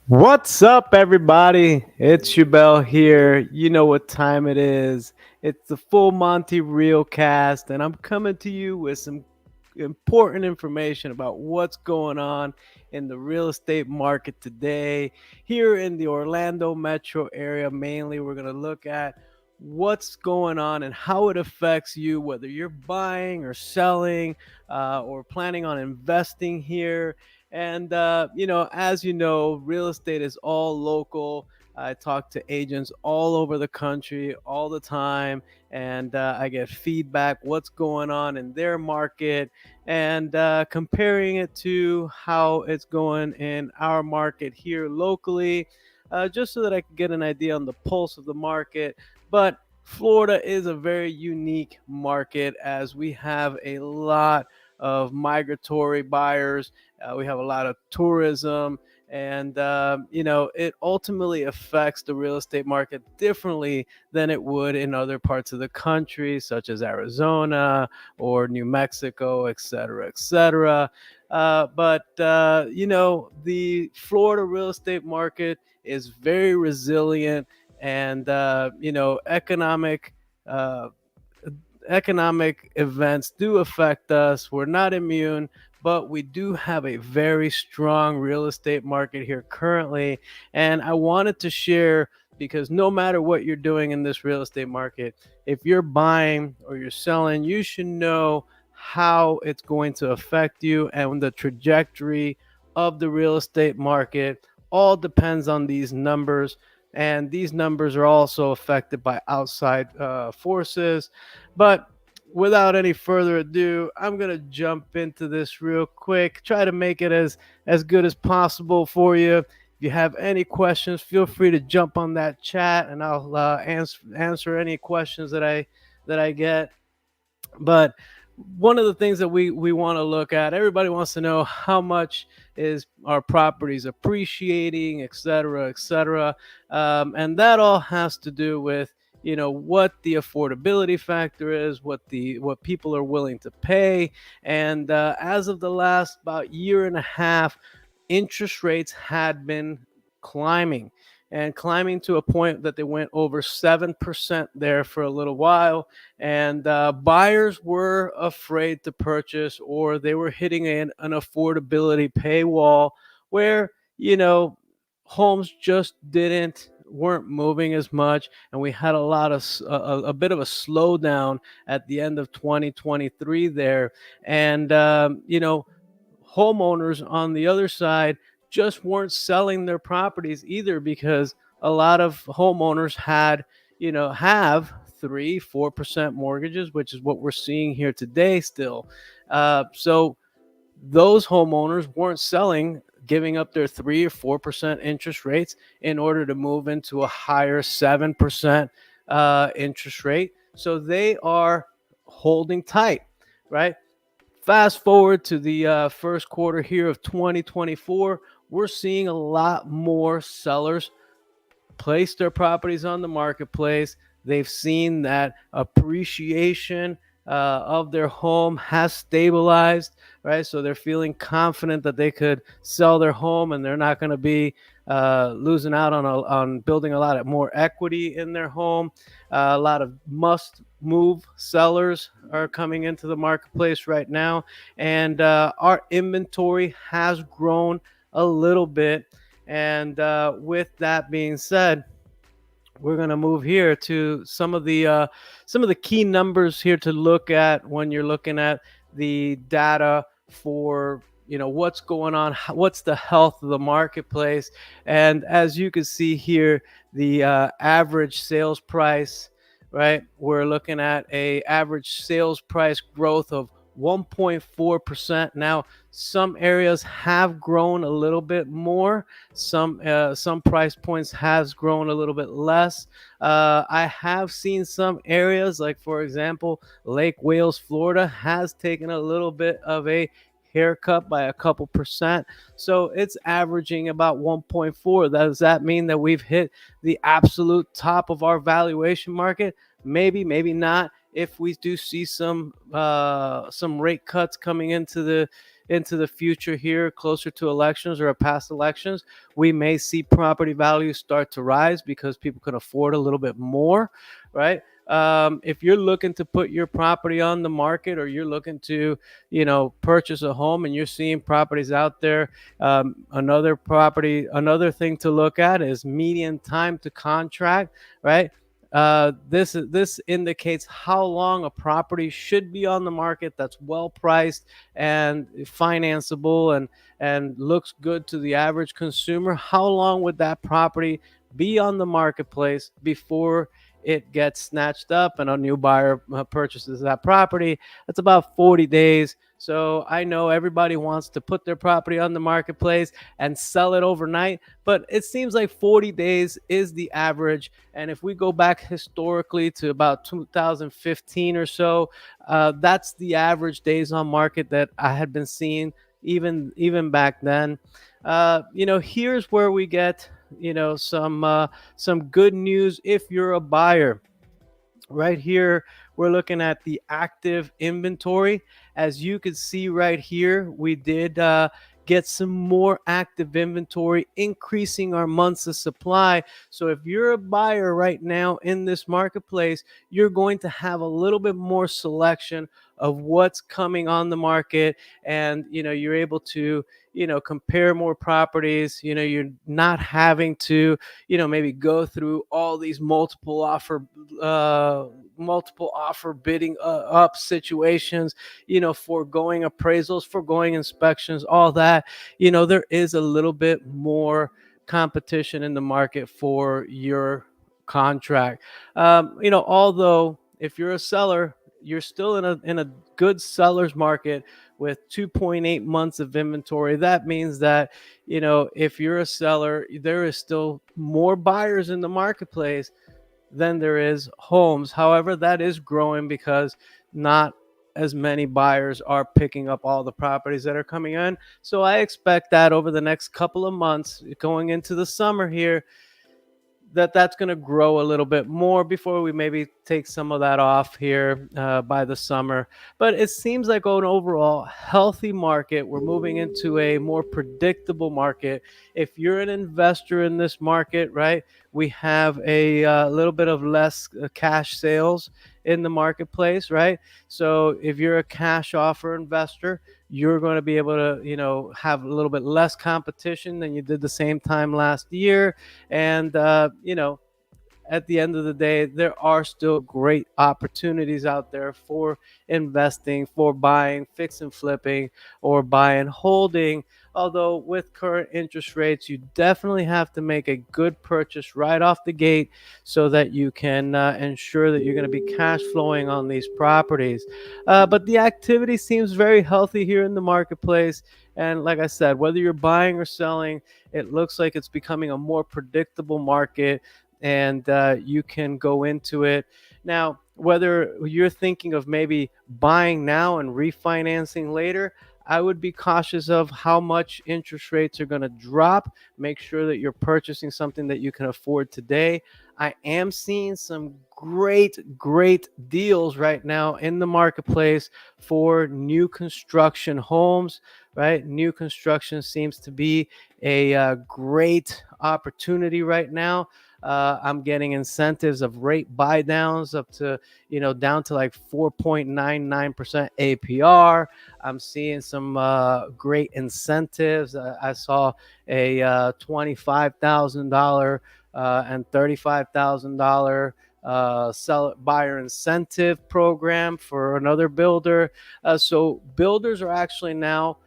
What's up, everybody? It's Bell here. You know what time it is. It's the Full Monty Real Cast, and I'm coming to you with some important information about what's going on in the real estate market today. Here in the Orlando metro area, mainly, we're going to look at what's going on and how it affects you, whether you're buying or selling or planning on investing here. And, as you know, real estate is all local. I talk to agents all over the country all the time, and I get feedback what's going on in their market and comparing it to how it's going in our market here locally, just so that I can get an idea on the pulse of the market. But Florida is a very unique market as we have a lot of migratory buyers. We have a lot of tourism, and it ultimately affects the real estate market differently than it would in other parts of the country, such as Arizona or New Mexico, et cetera, et cetera. But the Florida real estate market is very resilient, and uh, economic events do affect us. We're not immune, but we do have a very strong real estate market here currently. And I wanted to share because no matter what you're doing in this real estate market, if you're buying or you're selling, you should know how it's going to affect you, and the trajectory of the real estate market all depends on these numbers. And these numbers are also affected by outside forces. But without any further ado, I'm going to jump into this real quick, try to make it as good as possible for you. If you have any questions, feel free to jump on that chat, and I'll answer any questions that I get. But one of the things that we want to look at, everybody wants to know how much is our properties appreciating, et cetera, et cetera. And that all has to do with what the affordability factor is, what people are willing to pay. And as of the last about year and a half, interest rates had been climbing, and climbing to a point that they went over 7% there for a little while. And buyers were afraid to purchase, or they were hitting an affordability paywall where, homes just weren't moving as much, and we had a bit of a slowdown at the end of 2023 there. And homeowners on the other side just weren't selling their properties either, because a lot of homeowners have 3-4% mortgages, which is what we're seeing here today still. So those homeowners weren't selling, giving up their 3 or 4% interest rates in order to move into a higher 7% interest rate. So they are holding tight, right? Fast forward to the first quarter here of 2024, we're seeing a lot more sellers place their properties on the marketplace. They've seen that appreciation of their home has stabilized, right? So they're feeling confident that they could sell their home, and they're not going to be losing out on building a lot of more equity in their home. A lot of must move sellers are coming into the marketplace right now, and our inventory has grown a little bit. And with that being said, we're going to move here to some of the key numbers here to look at when you're looking at the data for what's going on, what's the health of the marketplace. And as you can see here, the average sales price, right? We're looking at a average sales price growth of 1.4%. Now, some areas have grown a little bit more. Some price points has grown a little bit less. I have seen some areas, like for example, Lake Wales, Florida, has taken a little bit of a haircut by a couple percent. So it's averaging about 1.4. Does that mean that we've hit the absolute top of our valuation market? Maybe, maybe not. If we do see some rate cuts coming into the future here, closer to elections or past elections, we may see property values start to rise because people can afford a little bit more, right? If you're looking to put your property on the market, or you're looking to, purchase a home and you're seeing properties out there, another thing to look at is median time to contract, right? This indicates how long a property should be on the market that's well priced and financeable and looks good to the average consumer. How long would that property be on the marketplace before it gets snatched up and a new buyer purchases that property? That's about 40 days. So I know everybody wants to put their property on the marketplace and sell it overnight, but it seems like 40 days is the average. And if we go back historically to about 2015 or so, that's the average days on market that I had been seeing even back then. Here's where we get, some good news if you're a buyer. Right here, we're looking at the active inventory. As you can see right here, we did get some more active inventory, increasing our months of supply. So if you're a buyer right now in this marketplace, you're going to have a little bit more selection of what's coming on the market, and you're able to compare more properties. You're not having to maybe go through all these multiple offer bidding up situations, foregoing appraisals, foregoing inspections, all that. There is a little bit more competition in the market for your contract. Although if you're a seller, you're still in a good seller's market with 2.8 months of inventory. That means that, if you're a seller, there is still more buyers in the marketplace than there is homes. However, that is growing because not as many buyers are picking up all the properties that are coming in. So I expect that over the next couple of months, going into the summer here, that's going to grow a little bit more before we maybe take some of that off here by the summer. But it seems like an overall healthy market. We're moving into a more predictable market. If you're an investor in this market, right, we have a little bit of less cash sales in the marketplace, right? So if you're a cash offer investor, you're going to be able to, have a little bit less competition than you did the same time last year. And, at the end of the day, there are still great opportunities out there for investing, for buying, fix and flipping, or buy and holding. Although with current interest rates, you definitely have to make a good purchase right off the gate so that you can ensure that you're going to be cash flowing on these properties. But the activity seems very healthy here in the marketplace. And like I said, whether you're buying or selling, it looks like it's becoming a more predictable market, and you can go into it. Now, whether you're thinking of maybe buying now and refinancing later, I would be cautious of how much interest rates are going to drop. Make sure that you're purchasing something that you can afford today. I am seeing some great deals right now in the marketplace for new construction homes, right? New construction seems to be a great opportunity right now. I'm getting incentives of rate buy downs up to, down to like 4.99% APR. I'm seeing some great incentives. I saw a $25,000 and $35,000 sell buyer incentive program for another builder. So builders are actually now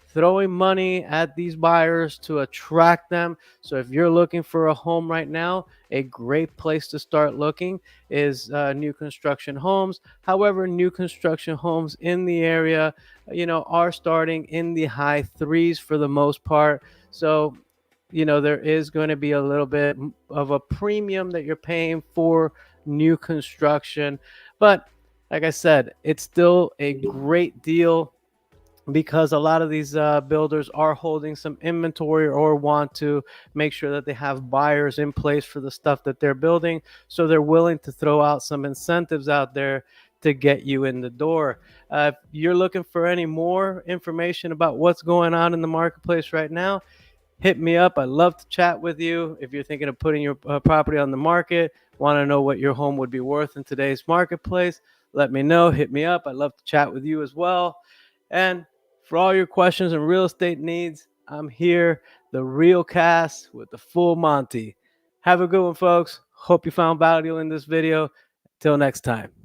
throwing money at these buyers to attract them. So if you're looking for a home right now, a great place to start looking is new construction homes. However, new construction homes in the area, are starting in the high threes for the most part. So, there is going to be a little bit of a premium that you're paying for new construction. But like I said, it's still a great deal because a lot of these builders are holding some inventory or want to make sure that they have buyers in place for the stuff that they're building. So they're willing to throw out some incentives out there to get you in the door. If you're looking for any more information about what's going on in the marketplace right now, hit me up. I'd love to chat with you. If you're thinking of putting your property on the market, want to know what your home would be worth in today's marketplace, let me know. Hit me up. I'd love to chat with you as well. And for all your questions and real estate needs, I'm here, the Real Cast with the full Monty. Have a good one, folks. Hope you found value in this video. Till next time.